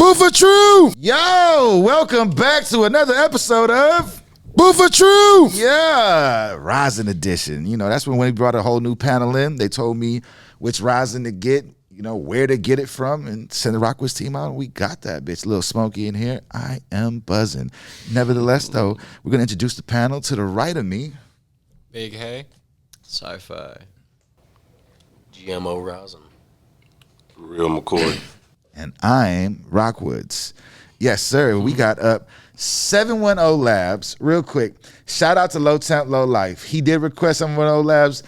Boof for True! Yo, welcome back to another episode of Boof for True! Yeah, Rosin edition. You know, that's when we brought a whole new panel in. They told me which Rosin to get, you know, where to get it from, and send the Rockwoods team out, and we got that bitch. A little smoky in here. I am buzzing. Nevertheless, though, we're going to introduce the panel. To the right of me, Big Hay. Sci-fi. GMO Rosin. Real McCoy. and I'm Rockwoods. Yes, sir. We got up 710 Labs. Real quick, shout out to Low Temp, Low Life. He did request 710 Labs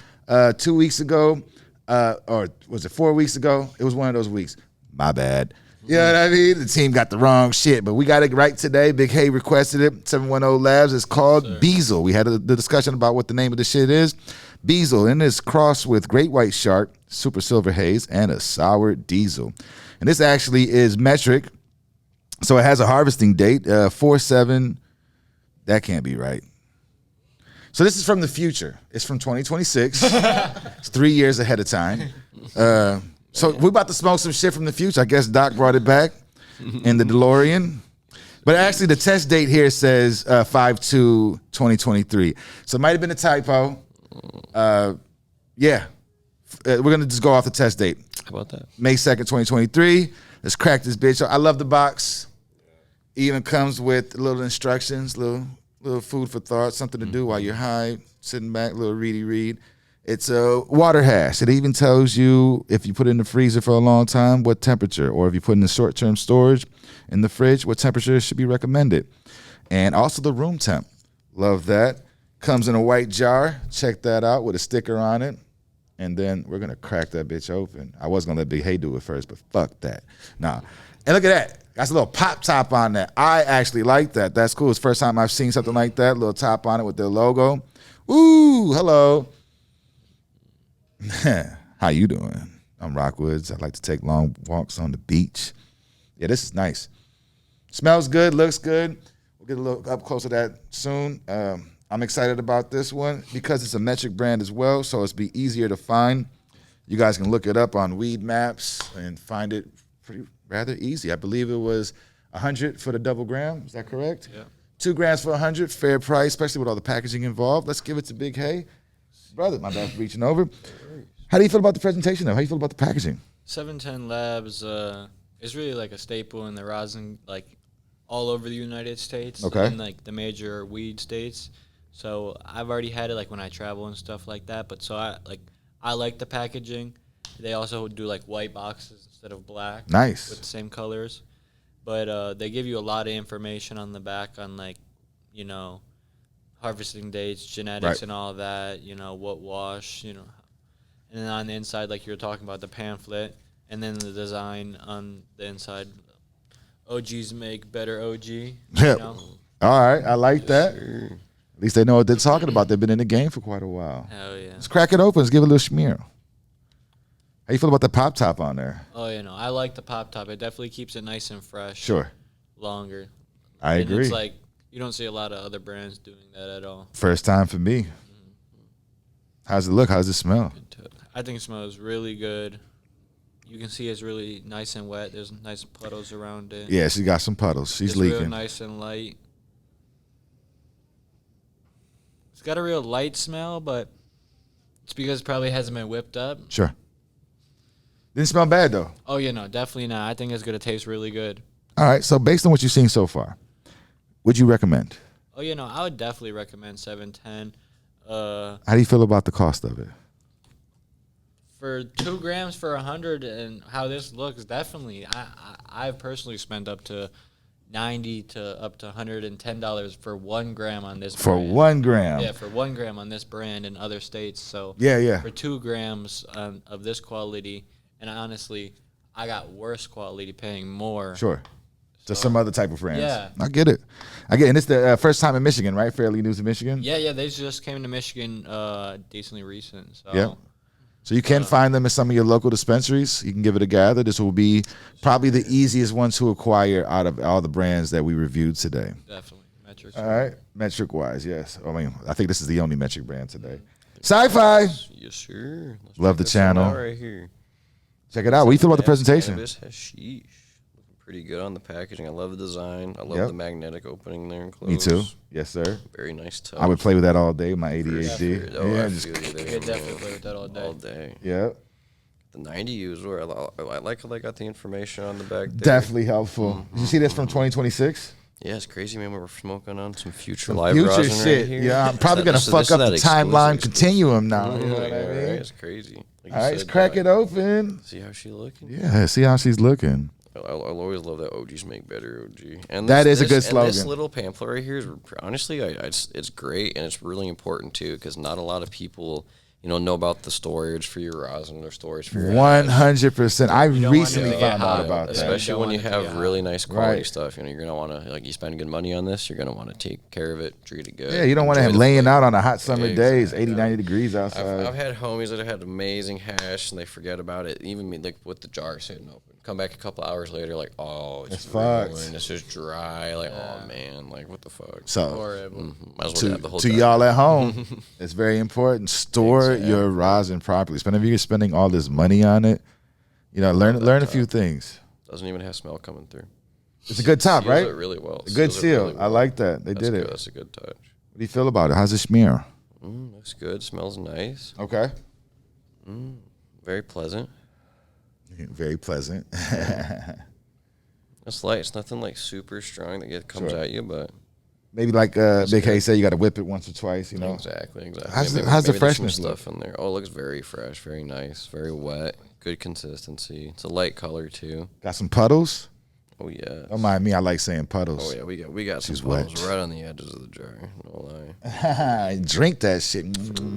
2 weeks ago, or was it 4 weeks ago? It was one of those weeks. My bad. You know what I mean? The team got the wrong shit, but we got it right today. Big Hay requested it. 710 Labs is called Biesel. We had the discussion about what the name of the shit is. Biesel, and it's crossed with Great White Shark, Super Silver Haze, and a Sour Diesel. And this actually is metric, so it has a harvesting date, 4/7. That can't be right. So this is from the future. It's from 2026. It's 3 years ahead of time. So we're about to smoke some shit from the future. I guess Doc brought it back in the DeLorean. But actually, the test date here says 5/2/2023. So it might have been a typo. Yeah. We're going to just go off the test date. How about that? May 2nd, 2023. Let's crack this bitch. I love the box. Even comes with little instructions, little food for thought, something to do while you're high, sitting back, little read. It's a water hash. It even tells you if you put it in the freezer for a long time, what temperature, or if you put it in short-term storage in the fridge, what temperature should be recommended. And also the room temp. Love that. Comes in a white jar. Check that out with a sticker on it. And then we're going to crack that bitch open. I was going to let Big Hay do it first, but fuck that. Nah. And look at that. That's a little pop top on that. I actually like that. That's cool. It's the first time I've seen something like that. Little top on it with their logo. Ooh, hello. How you doing? I'm Rockwoods. I like to take long walks on the beach. Yeah, this is nice. Smells good, looks good. We'll get a little up close to that soon. I'm excited about this one because it's a metric brand as well, so it's be easier to find. You guys can look it up on Weed Maps and find it rather easy. I believe it was 100 for the double gram. Is that correct? Yeah. 2 grams for 100, fair price, especially with all the packaging involved. Let's give it to Big Hay. Brother, my bad for reaching over. How do you feel about the presentation, though? How do you feel about the packaging? 710 Labs is really like a staple in the rosin, like all over the United States. Okay. In like the major weed states. So I've already had it like when I travel and stuff like that. But so I like the packaging. They also do like white boxes instead of black. Nice. With the same colors. But they give you a lot of information on the back on like, you know, harvesting dates, genetics, Right. and all of that. You know, what wash, you know. And then on the inside, like you were talking about, the pamphlet, and then the design on the inside. OGs make better OG. You Yeah. know? All right, I like that. At least they know what they're talking about. They've been in the game for quite a while. Hell yeah. Let's crack it open. Let's give it a little schmear. How you feel about the pop top on there? Oh, you know, I like the pop top. It definitely keeps it nice and fresh. Sure. Longer. I And agree. it's like, you don't see a lot of other brands doing that at all. First time for me. How's it look? How's it smell? I think it smells really good. You can see it's really nice and wet. There's nice puddles around it. Yeah, she got some puddles. She's It's leaking. real nice and light. It's got a real light smell, but it's because it probably hasn't been whipped up. Sure. Didn't smell bad, though. Oh, yeah, no, definitely not. I think it's going to taste really good. All right, so based on what you've seen so far, would you recommend? Oh, you know, I would definitely recommend 710. How do you feel about the cost of it? For 2 grams for 100 and how this looks, definitely. I've personally spent up to $90 to up to $110 for 1 gram on this For brand. 1 gram? Yeah, for 1 gram on this brand in other states. So Yeah. for 2 grams of this quality, and honestly, I got worse quality paying more. Sure. To some other type of brands. Yeah. I get it. And it's the first time in Michigan, right? Fairly new to Michigan? Yeah, they just came to Michigan decently recent. So. Yeah. So you can find them at some of your local dispensaries. You can give it a gather. This will be probably the easiest one to acquire out of all the brands that we reviewed today. Definitely. Metrics. All right. Metric-wise, yes. I mean, I think this is the only metric brand today. Sci-Fi. Yes, sir. Let's Love check the this one channel. out right here. Check it out. What do you feel about the presentation? Cannabis hashish. Looking Pretty good on the packaging. I love the design. I love the magnetic opening there and close. Me too. Yes, sir. Very nice touch. I would play with that all day. My For ADHD. sure. Oh, Yeah, I just feel you there, You could definitely man. play with that all day. All day. yeah. The 90 user, I like how they got the information on the back there. Definitely helpful. Did you see this from 2026? Yeah, it's crazy, man. We were smoking on some future Some live future rosin shit. right here. Yeah, I'm probably gonna This is fuck up that the timeline exclusive. continuum now. You know Yeah, what I mean? right, it's crazy. Like All you right, said, let's crack it open. See how she looking? Yeah, see how she's looking. I'll always love that OGs make better OG. And That is a good And slogan. this little pamphlet right here is honestly, it's great and it's really important too because not a lot of people, know about the storage for your rosin or storage for your hash. 100%. I don't want recently it to get found out hot, about that. Especially You don't when want you it to get have hot. really nice quality Right. stuff. You're gonna want to you spend good money on this. You're gonna want to take care of it, treat it good. Yeah, you don't want to enjoy have the laying flavor. out on a hot summer day. It's Exactly. 80, 90 degrees outside. I've had homies that have had amazing hash and they forget about it. Even me, like with the jar sitting open. Come back a couple hours later, like, oh, It's it's fucked. ruined. It's just dry. Like, oh man, like what the fuck? So Horrible. Might as well have the whole to jar. y'all at home, it's very important. Store your rosin properly. Especially if you're spending all this money on it, learn a few things. Doesn't even have smell coming through. It's a good top, Seals right? it really well. A good Seals it seal. really I well. like that. They That's did good. it. That's a good touch. What do you feel about it? How's it smear? Looks good. Smells nice. Okay. Very pleasant. Very pleasant. It's light. It's nothing like super strong that comes Sure. at you, but Maybe like Big K said, you got to whip it once or twice. exactly. How's the Maybe freshness there's some look? stuff in there? Oh, it looks very fresh, very nice, very wet, good consistency. It's a light color too. Got some puddles. Oh yeah. Don't mind me. I like saying puddles. Oh yeah, we got some She's puddles wet. right on the edges of the jar. No lie. Drink that shit.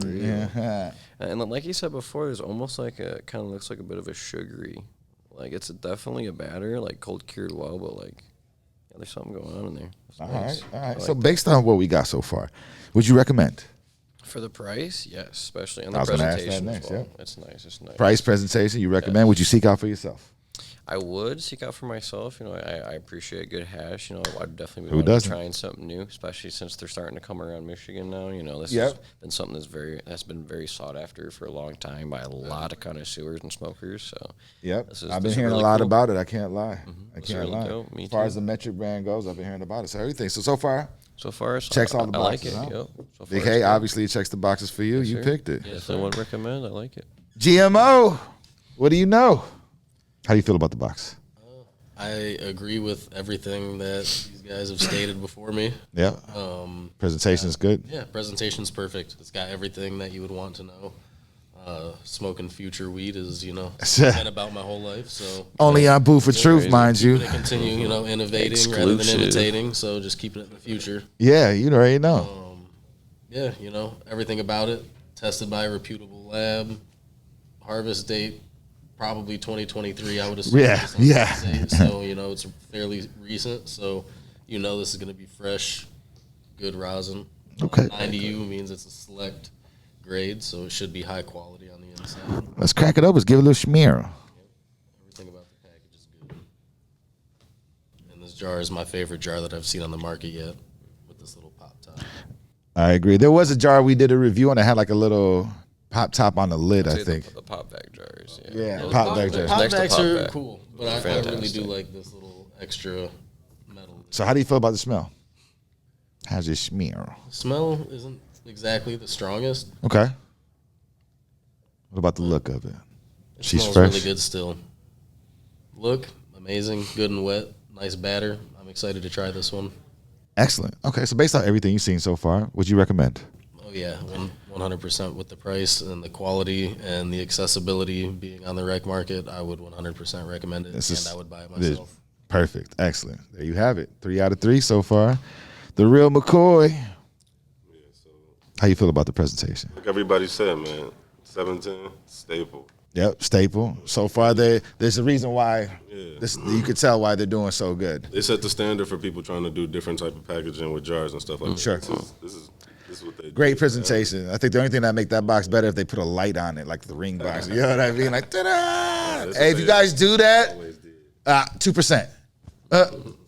Yeah. And then, like you said before, there's almost like kind of looks like a bit of a sugary, like it's definitely a batter, like cold cured well, but like there's something going on in there. It's All nice. right. All right. I So like based on what we got so far, would you recommend for the price, yes, especially and I the was gonna ask that presentation next, as well. yeah. It's nice. It's nice. price presentation? You recommend? Would you seek out for yourself? I would seek out for myself. I appreciate good hash. I'd definitely Who be doesn't? trying something new, especially since they're starting to come around Michigan now. This Yep. has been something that's been very sought after for a long time by a lot of connoisseurs and smokers. So Yep. This is- I've been this is hearing really a lot cool. about it. I can't lie. I It's can't really lie. dope. Me As far too. as the metric brand goes, I've been hearing about it. So everything. So far, so far, Checks all the I like boxes, it. huh? Yep. So far, Big it's K good. obviously it checks the boxes for you. Yes, You sir. picked it. Definitely would recommend. I like it. GMO. What do you know? How do you feel about the box? I agree with everything that these guys have stated before me. Yeah. Presentation is good. Yeah, presentation's perfect. It's got everything that you would want to know. Smoking future weed is, been about my whole life. So Only on Boof for Truth, crazy. mind you. to continue, innovating rather than Exclusive. imitating. So just keeping it in the future. Yeah, you already know. Yeah, everything about it tested by a reputable lab. Harvest date probably 2023. I would assume. Yeah, based on yeah. what they say. So it's fairly recent. So this is going to be fresh, good rosin. Okay. 90U means it's a select grade, so it should be high quality on the inside. Let's crack it up. Let's give it a little smear. Everything about the package is good. And this jar is my favorite jar that I've seen on the market yet, with this little pop top. I agree. There was a jar we did a review on that had like a little pop top on the lid, I Say think. the pop back jars. Yeah, Those- pop those- back those jars. Pop next to backs pop are back. cool, but I really do Fantastic. like this little extra metal. So how do you feel about the smell? How's it smear? Smell isn't exactly the strongest. Okay. What about the look of it? It She's smells fresh. really good still. Look, amazing, good and wet, nice batter. I'm excited to try this one. Excellent. Okay, so based on everything you've seen so far, would you recommend? Oh yeah, 100% with the price and the quality and the accessibility being on the rec market, I would 100% recommend it, This and is- I would buy it It is myself. perfect. Excellent. There you have it. 3 out of 3 so far. The real McCoy. How you feel about the presentation? Like everybody said, man, 710, staple. Yep, staple. So far, there's a reason why. Yeah. You could tell why they're doing so good. They set the standard for people trying to do different type of packaging with jars and stuff like that. Sure. This is what they do. Great presentation. I think the only thing that make that box better if they put a light on it, like the ring box. You know what I mean? Like, ta-da! that's Hey, what if you they guys do that, Always did. 2%.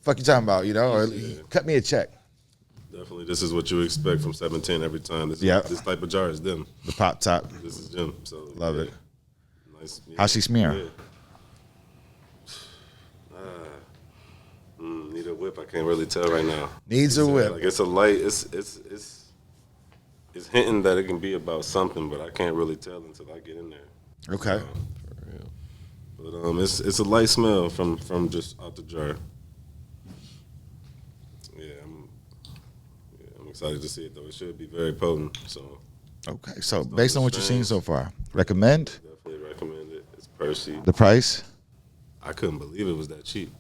Fuck you talking about, or cut me a check. Definitely, this is what you expect from 710 every time. Yeah. This type of jar is them. The pop top. This is Jim. So Love yeah. it. Nice. Yeah. How's she smear? Yeah. whip. I can't really tell right now. Needs a whip. Like it's a light. It's hinting that it can be about something, but I can't really tell until I get in there. Okay. But it's a light smell from just out the jar. Yeah, I'm excited to see it though. It should be very potent. So Okay. So based on what you've seen so far, recommend? definitely recommend it. It's Percy. The price? I couldn't believe it was that cheap.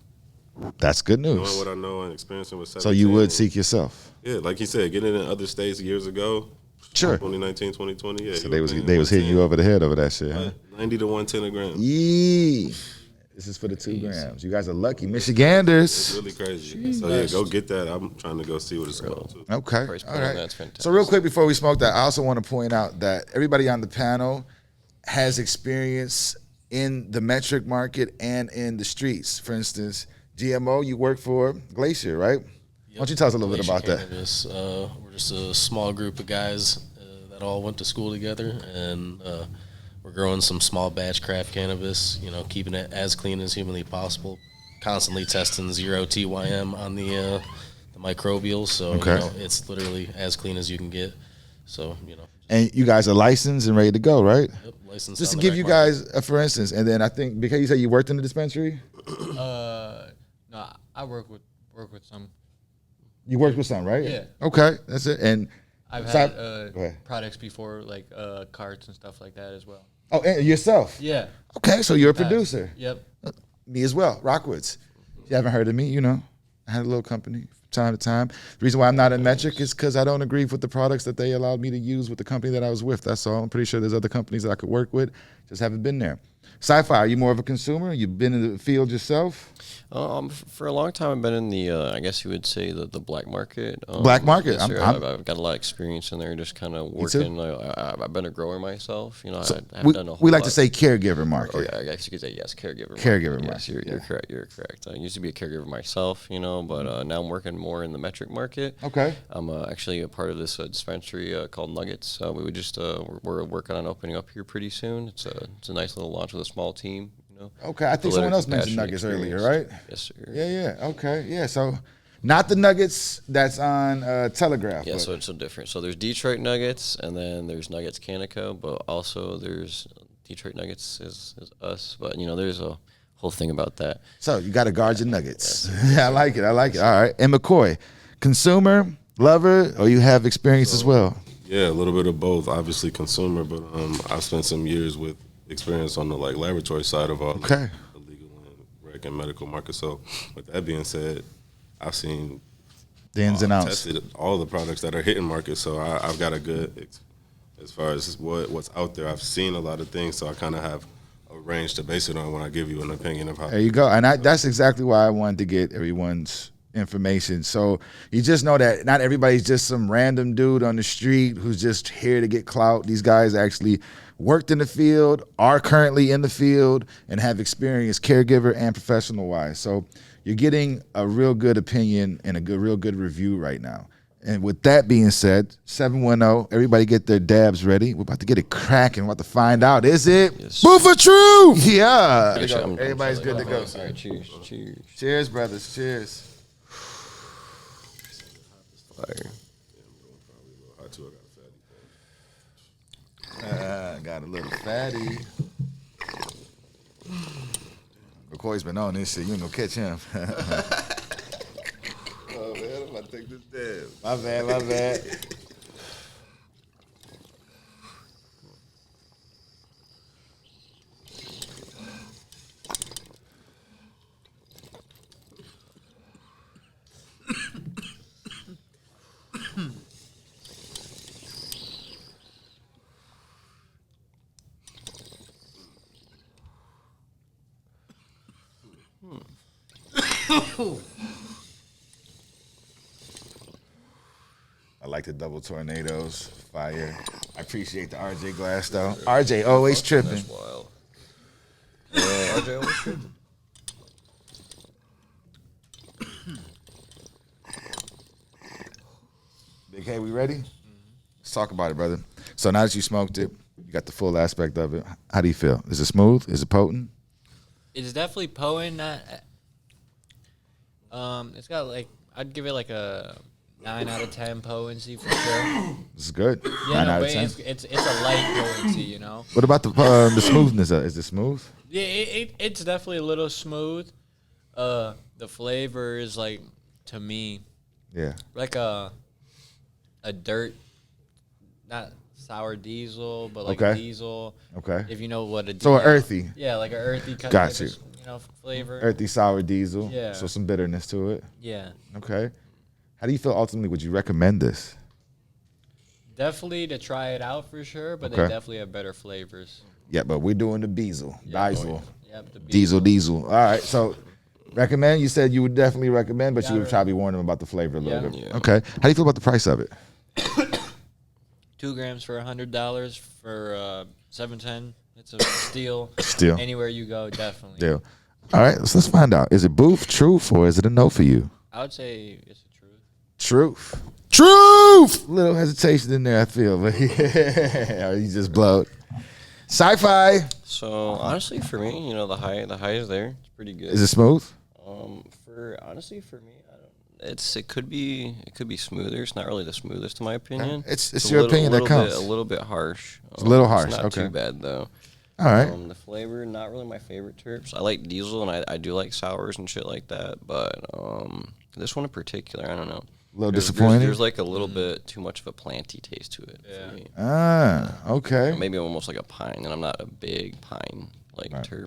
That's good Knowing news. what I know and experiencing with 17. So you would seek yourself. Yeah, like you said, getting it in other states years ago. Sure. 2019, 2020. Yeah. So they was hitting you over the head over that shit, huh? 90 to 110 a gram. Yee. This is for the 2 grams. You guys are lucky. It's Michiganders. really crazy. So yeah, go get that. I'm trying to go see what it's about too. Okay. Price All point, right. that's fantastic. So real quick before we smoke that, I also want to point out that everybody on the panel has experience in the metric market and in the streets. For instance, GMO, you work for Glacier, right? Why don't you tell us a little bit about that? Cannabis. We're just a small group of guys that all went to school together, and we're growing some small batch craft cannabis. You know, keeping it as clean as humanly possible. Constantly testing 0 TYM on the microbials, so Okay. you know, it's literally as clean as you can get. So you know, And you guys are licensed and ready to go, right? yep, licensed Just to on the give rec you market. guys a for instance, and then I think because you said you worked in the dispensary, No, I work with some. you worked with some, right? Yeah. Okay, that's it. And I've Stop. had Go ahead. products before, like carts and stuff like that as well. oh, and yourself. Yeah. Okay, so you're a Past. producer. Yep. Me as well, Rockwoods. If you haven't heard of me, you know, I had a little company from time to time. The reason why I'm not in Metric is because I don't agree with the products that they allowed me to use with the company that I was with. That's all. I'm pretty sure there's other companies that I could work with, just haven't been there. Sci-Fi, are you more of a consumer? You've been in the field yourself? For a long time, I've been in the, I guess you would say the black market. Black market. Yes, sir. I'm- I've got a lot of experience in there, just kind of Me too. working. I've been a grower myself. You know, So I haven't we, done a whole we like lot. to say caregiver Or, market. I guess you could say yes, caregiver. Caregiver Yes, market, you're yeah. correct. You're correct. I used to be a caregiver myself, you know, but now I'm working more in the metric market. Okay. I'm actually a part of this dispensary called Nuggets. We would just we're working on opening up here pretty soon. It's a nice little launch with a small team. You know. Okay, I think someone else mentioned Nuggets earlier, right? Yes, sir. Yeah. Okay. Yeah. So, not the Nuggets that's on Telegraph. Yeah, but- so it's so different. So there's Detroit Nuggets, and then there's Nuggets Canico, but also there's Detroit Nuggets is us. But you know, there's a whole thing about that. So you got to guard your nuggets. Yeah, I like it. All right. And McCoy, consumer, lover, or you have experience as well? Yeah, a little bit of both. Obviously consumer, but I've spent some years with experience on the like laboratory side of all Okay. the legal and rec and medical market. So with that being said, I've seen The ins and outs. tested all the products that are hitting market. So I've got a good as far as what's out there. I've seen a lot of things, so I kind of have a range to base it on when I give you an opinion of how. There you go. And that's exactly why I wanted to get everyone's information. So you just know that not everybody's just some random dude on the street who's just here to get clout. These guys actually worked in the field, are currently in the field, and have experience caregiver and professional wise. So you're getting a real good opinion and real good review right now. And with that being said, 710, everybody get their dabs ready. We're about to get it cracking. We're about to find out. Is it Yes. Boof or True? Yeah. Actually, I'm Everybody's good to go. All right, cheers, cheers. Cheers, brothers. Cheers. Fire. Hot too, I got a fatty. Got a little fatty. McCoy's been on this shit. You ain't gonna catch him. Oh man, I'm about to take this dab. My bad. I like the double tornadoes, fire. I appreciate the RJ glass though. RJ always tripping. That's wild. Yeah, RJ always tripping. Big K, we ready? Let's talk about it, brother. So now that you smoked it, you got the full aspect of it. How do you feel? Is it smooth? Is it potent? It is definitely potent. It's got like I'd give it like a 9 out of 10 potency for sure. This is good. Yeah, 9 no, out but of 10. it's a light potency, you know. What about the smoothness? Is it smooth? Yeah, it's definitely a little smooth. The flavor is like, to me, Yeah. like a dirt, not sour diesel, but like a Okay. diesel. Okay. If you know what So an earthy. Yeah, like an earthy kind Got of you. flavor. Earthy sour diesel. Yeah. So some bitterness to it. Yeah, Okay. How do you feel ultimately? Would you recommend this? definitely to try it out for sure. But Okay. they definitely have better flavors. Yeah, but we're doing the Biesel. Biesel. Yep, the Diesel. All right. So recommend. You said you would definitely recommend, but Yeah, you would right. probably warn them about the flavor a little Yeah. bit. Yeah. Okay. How do you feel about the price of it? 2 grams for $100 for 710. It's a steal. Steal. Anywhere you go, definitely. Deal. All right. So let's find out. Is it Boof, truth, or is it a no for you? I would say it's the truth. Truth. Truth. Little hesitation in there, I feel, but yeah, you just blowed. Sci-fi. So honestly, for me, the high is there. It's pretty good. Is it smooth? For me, it could be smoother. It's not really the smoothest in my opinion. It's your opinion that counts. A little bit harsh. It's a little harsh, It's not okay. too bad though. All right. The flavor, not really my favorite terps. I like diesel and I do like sours and shit like that, but this one in particular, I don't know. A little There's disappointing. There's like a little bit too much of a planty taste to it Yeah. for me. Okay. Maybe almost like a pine, and I'm not a big pine Right. terp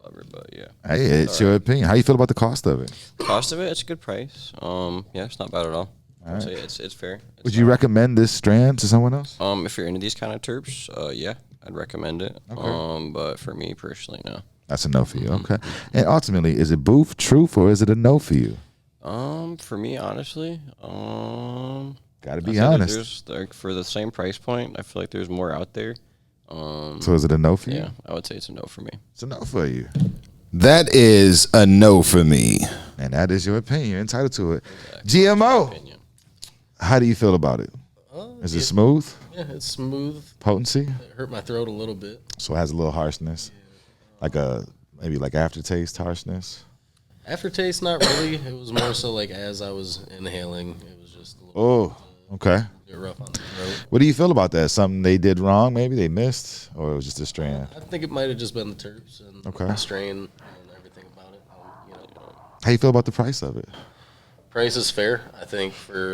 lover, but yeah. Hey, it's your opinion. How you feel about the cost of it? Cost of it, it's a good price. Yeah, it's not bad at all. All I'd say right. it's fair. It's Would you not- recommend this strand to someone else? If you're into these kind of terps, yeah, I'd recommend it. Okay. But for me personally, no. That's a no for you. Okay. And ultimately, is it Boof, truth, or is it a no for you? For me, honestly, Got to I be feel like honest. there's, like, for the same price point, I feel like there's more out there. So is it a no for you? Yeah, I would say it's a no for me. It's a no for you. That is a no for me. And that is your opinion. You're entitled to it. GMO. Opinion. How do you feel about it? Is it smooth? Yeah, it's smooth. Potency? It hurt my throat a little bit. So it has a little harshness. Like maybe like aftertaste harshness. Aftertaste, not really. It was more so like as I was inhaling, it was just a little Oh, okay. bit rough on the throat. What do you feel about that? Something they did wrong, maybe they missed, or it was just a strand? I think it might have just been the terps and Okay. the strain and everything about it. How you feel about the price of it? Price is fair. I think for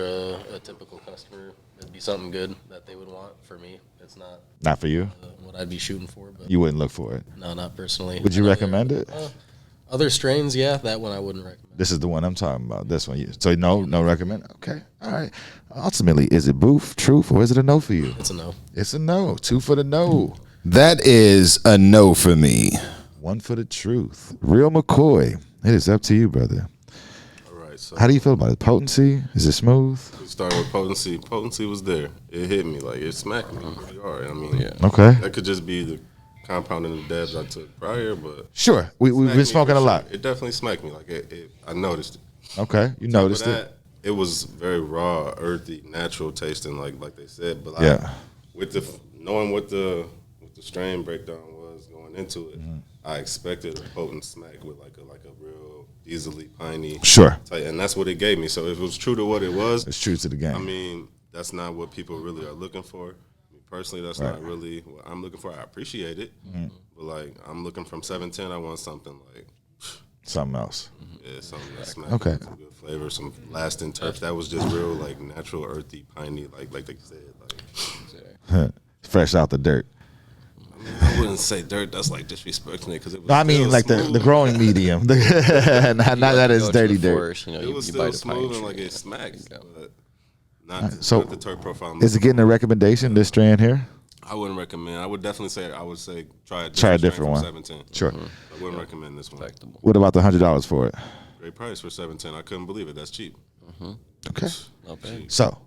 a typical customer, it'd be something good that they would want. For me, it's not Not for you. what I'd be shooting for, but You wouldn't look for it. no, not personally. Would you recommend it? Other strains, yeah, that one I wouldn't recommend. This is the one I'm talking about. This one. So no recommend. Okay. All right. Ultimately, is it Boof, truth, or is it a no for you? It's a no. It's a no. 2 for the no. That is a no for me. 1 for the truth. Real McCoy. It is up to you, brother. All right, so How do you feel about it? Potency? Is it smooth? we start with potency. Potency was there. It hit me like it smacked me pretty hard. I mean, Yeah. Okay. that could just be the compound in the dabs I took prior, but Sure. We've smacked been me smoking for a lot. sure. It definitely smacked me. Like I noticed it. Okay. You noticed But it. it was very raw, earthy, natural tasting, like they said. But Yeah. with knowing what the strain breakdown was going into it, Mm-hmm. I expected a potent smack with like a real easily piney Sure. type, and that's what it gave me. So if it was true to what it was, It's true to the game. I mean, that's not what people really are looking for. Me personally, that's not really what I'm looking for. I appreciate it, but like I'm looking from 710. I want something like Something else. something that smacks Okay. some good flavor, some lasting terps. That was just real like natural, earthy, piney, like they said. Like Fresh out the dirt. I wouldn't say dirt. That's like disrespecting it because it was. No, I mean still like the smooth. growing medium. not that it's Go to dirty the dirt. forest, It you, was you still bite a pine smooth and tree. like it smacks, but So, not the turp profile. I'm Is it looking getting a recommendation, this strand here? I wouldn't recommend. I would definitely say try a different Try a strain different from one. 710. Sure. I wouldn't recommend this one. Respectable. What about the $100 for it? Great price for 710. I couldn't believe it. That's cheap. Okay. Not bad. So,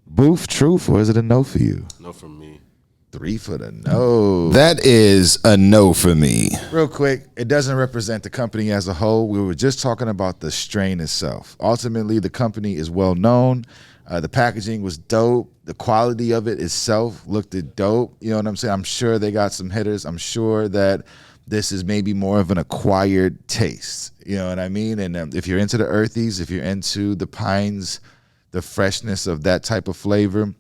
Boof, truth, or is it a no for you? No from me. 3 for the no. That is a no for me. Real quick, it doesn't represent the company as a whole. We were just talking about the strain itself. Ultimately, the company is well known. The packaging was dope. The quality of it itself looked dope. You know what I'm saying? I'm sure they got some hitters. I'm sure that this is maybe more of an acquired taste. You know what I mean? And if you're into the earthies, if you're into the pines, the freshness of that type of flavor,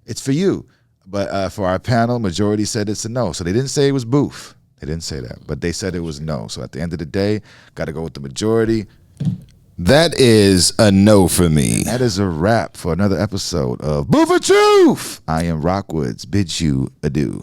it's for you. But for our panel, majority said it's a no. So they didn't say it was Boof. They didn't say that, but they said it was no. So at the end of the day, got to go with the majority. That is a no for me. That is a wrap for another episode of Boof or Truth. I am Rockwoods. Bids you adieu.